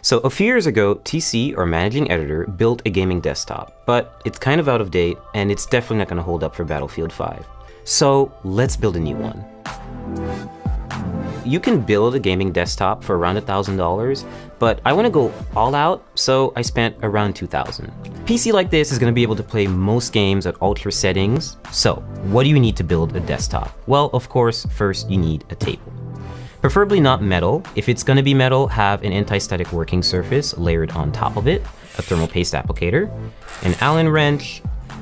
So a few years ago, TC, our managing editor, built a gaming desktop, but it's kind of out of date and it's definitely not going to hold up for Battlefield 5. So let's build a new one. You can build a gaming desktop for around $1,000, but I want to go all out, so I spent around $2,000. PC like this is going to be able to play most games at ultra settings. So what do you need to build a desktop? Well, of course, first you need a table. Preferably not metal. If it's going to be metal, have an anti-static working surface layered on top of it, a thermal paste applicator, an Allen wrench,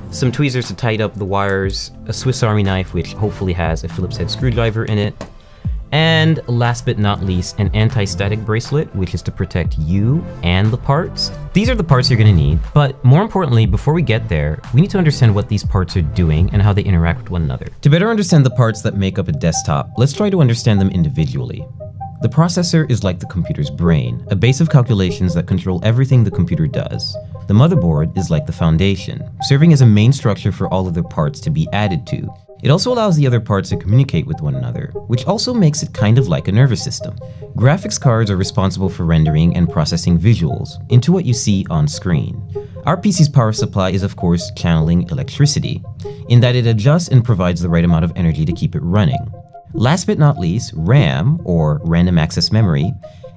some tweezers to tighten up the wires, a Swiss Army knife which hopefully has a Phillips head screwdriver in it, and last but not least, an anti-static bracelet, which is to protect you and the parts. These are the parts you're going to need, but more importantly, before we get there, we need to understand what these parts are doing and how they interact with one another. To better understand the parts that make up a desktop, let's try to understand them individually. The processor is like the computer's brain, a base of calculations that control everything the computer does. The motherboard is like the foundation, serving as a main structure for all other parts to be added to. It also allows the other parts to communicate with one another, which also makes it kind of like a nervous system. Graphics cards are responsible for rendering and processing visuals into what you see on screen. Our PC's power supply is of course channeling electricity, in that it adjusts and provides the right amount of energy to keep it running. Last but not least, RAM, or random access memory,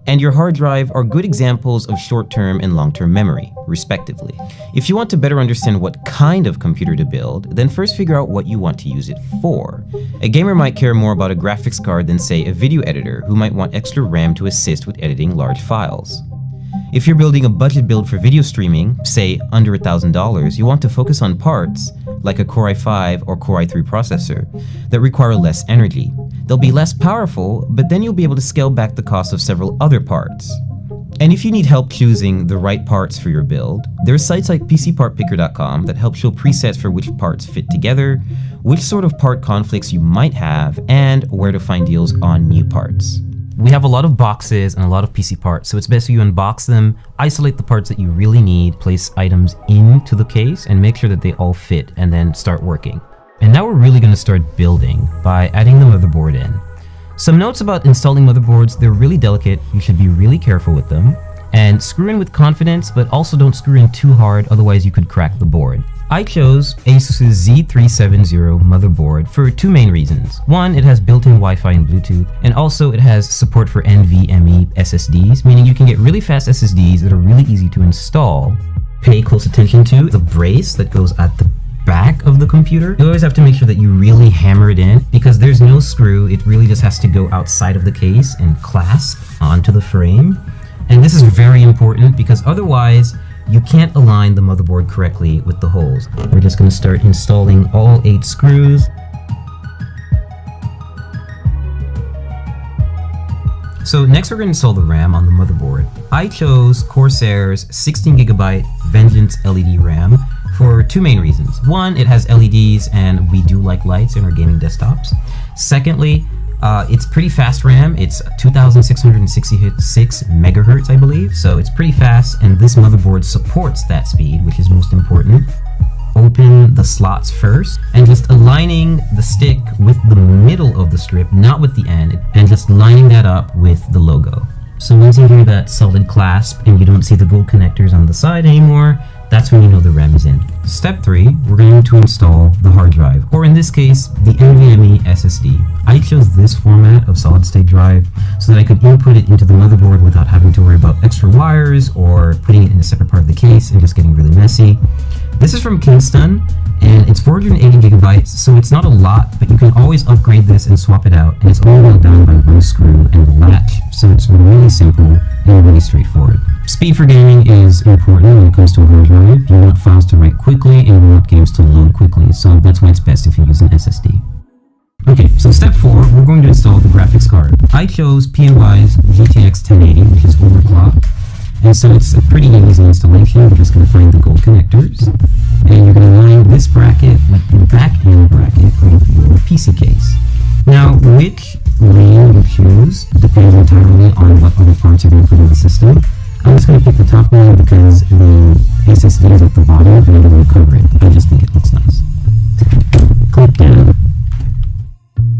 and your hard drive are good examples of short-term and long-term memory, respectively. If you want to better understand what kind of computer to build, then first figure out what you want to use it for. A gamer might care more about a graphics card than, say, a video editor who might want extra RAM to assist with editing large files. If you're building a budget build for video streaming, say under $1,000, you want to focus on parts, like a Core i5 or Core i3 processor, that require less energy. They'll be less powerful, but then you'll be able to scale back the cost of several other parts. And if you need help choosing the right parts for your build, there are sites like PCPartPicker.com that help show presets for which parts fit together, which sort of part conflicts you might have, and where to find deals on new parts. We have a lot of boxes and a lot of PC parts, so it's best if you unbox them, isolate the parts that you really need, place items into the case, and make sure that they all fit, and then start working. And now we're really going to start building by adding the motherboard in. Some notes about installing motherboards: they're really delicate, you should be really careful with them, and screw in with confidence, but also don't screw in too hard, otherwise you could crack the board. I chose Asus's Z370 motherboard for two main reasons. One, it has built-in Wi-Fi and Bluetooth, and also it has support for NVMe SSDs, meaning you can get really fast SSDs that are really easy to install. Pay close attention to the brace that goes at the back of the computer. You always have to make sure that you really hammer it in, because there's no screw, it really just has to go outside of the case and clasp onto the frame. And this is very important because otherwise you can't align the motherboard correctly with the holes. We're just going to start installing all 8 screws. So next we're going to install the RAM on the motherboard. I chose Corsair's 16GB Vengeance LED RAM for two main reasons. One, it has LEDs and we do like lights in our gaming desktops. Secondly, it's pretty fast RAM. It's 2666 megahertz, I believe, so it's pretty fast, and this motherboard supports that speed, which is most important. Open the slots first, and just aligning the stick with the middle of the strip, not with the end, and just lining that up with the logo. So once you hear that solid clasp and you don't see the gold connectors on the side anymore, that's when you know the RAM is in. Step 3, we're going to install the hard drive, or in this case, the NVMe SSD. I chose this format of solid state drive so that I could input it into the motherboard without having to worry about extra wires or putting it in a separate part of the case and just getting really messy. This is from Kingston, and it's 480 gigabytes, so it's not a lot, but you can always upgrade this and swap it out, and it's all held down by one screw and a latch, so it's really simple and really straightforward. Speed for gaming is important when it comes to a hard drive. You want files to write quickly and you want games to load quickly, so that's why it's best if you use an SSD. Okay, so step 4, we're going to install the graphics card. I chose PNY's GTX 1080, which is overclocked, and so it's a pretty easy installation. You're just going to find the gold connectors, and you're going to line this bracket with the back end bracket of your PC case. Now, which lane you choose depends entirely on what other parts you're going to put in the system. I'm just going to pick the top one because the SSD is at the bottom and I don't want to cover it. I just think it looks nice. Click down.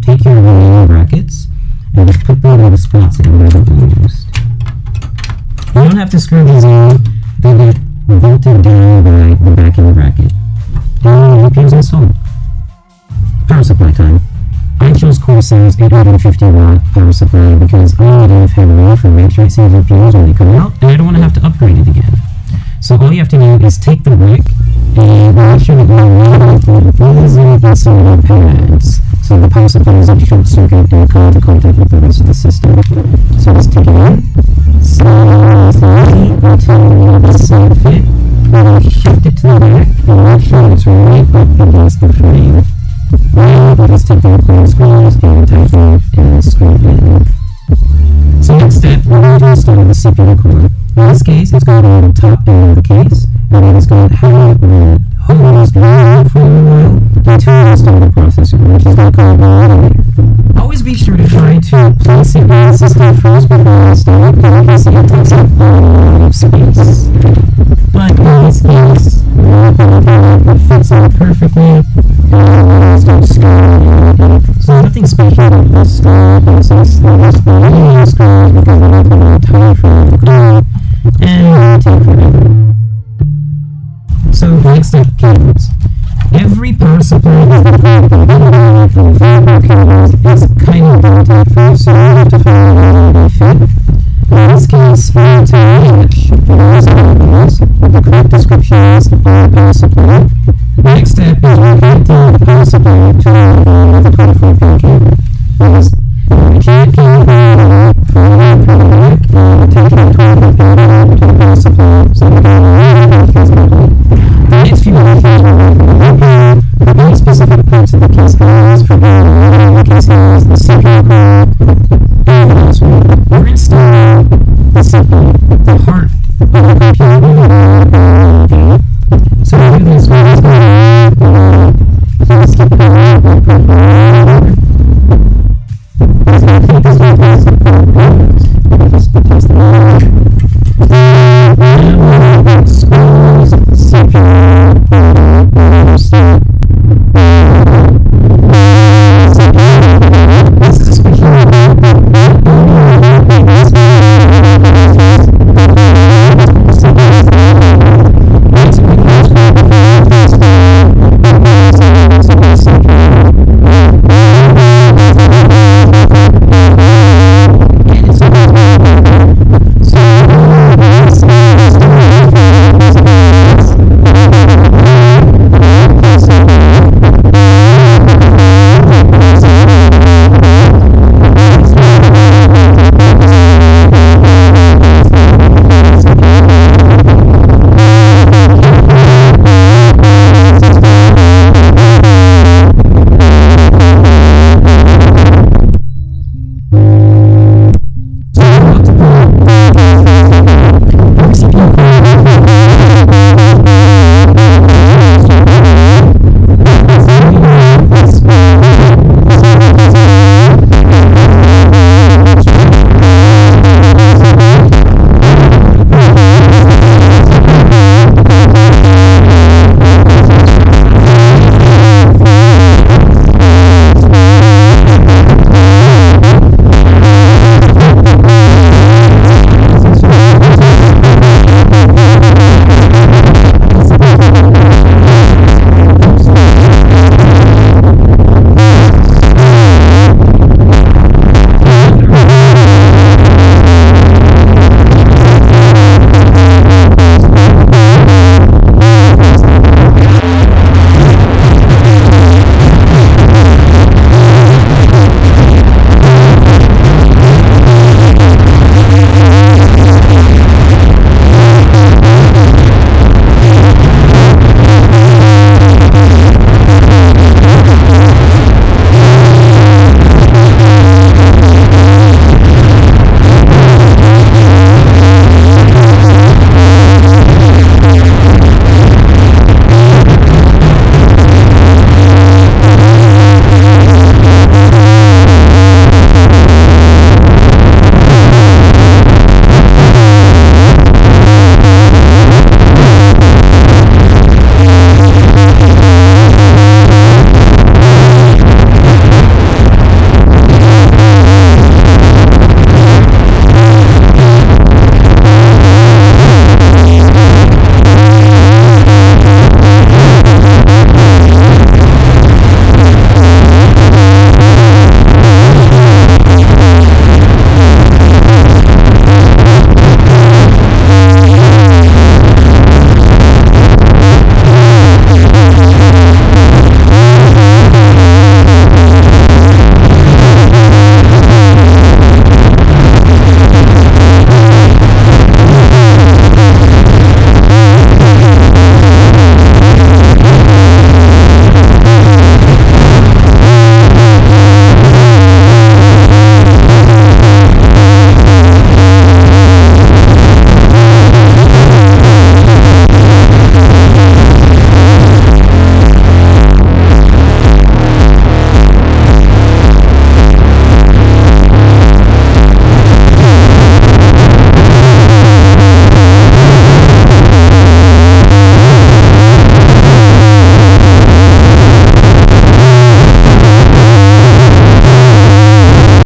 Take your remaining brackets and just put them in the spots that are going to be used. You don't have to screw these in. They get bolted down by the backing bracket. And the UPU's installed. Power supply time. I chose Corsair's 850 watt power supply because I live heavily for ray tracing GPUs when they come out, and I don't want to have to upgrade it again. So all you have to do is take the brick and make sure that you line these insulated pads. So the power supply is a short circuit and come into contact with the rest of the system. So let's take it in. Slowly until the side fit. And shift it to the back and make sure it's right up against the frame. Now let's take the clean screws and tighten and screw it in. So next step, we're going to install the CPU core. In this case, it's going to be on the top end of the case, and it is going to have the hose going for a while until you install the processor, which is going to come right away. Always be sure to try to place it in the system first before you install it, because you can see it takes up a lot of space. But in this case, it fits in perfectly, and it's going to screw. So nothing special about this screw, because this one screws because we're not going to tie for the glue, and it'll take forever. So next up, cables. Every power supply is deployed by the variable cables is kind of built at first, so you have to find out how they fit. In this case, we have to match those cables with the correct descriptions of the power supply. The next step is we're connecting the power supply to the 24-pin cable. We can't cable from the back and attach the 24-pin cable to the power supply, so we're going to case model. The next few options will be from the very specific parts of the case has, for the case has the CPU core,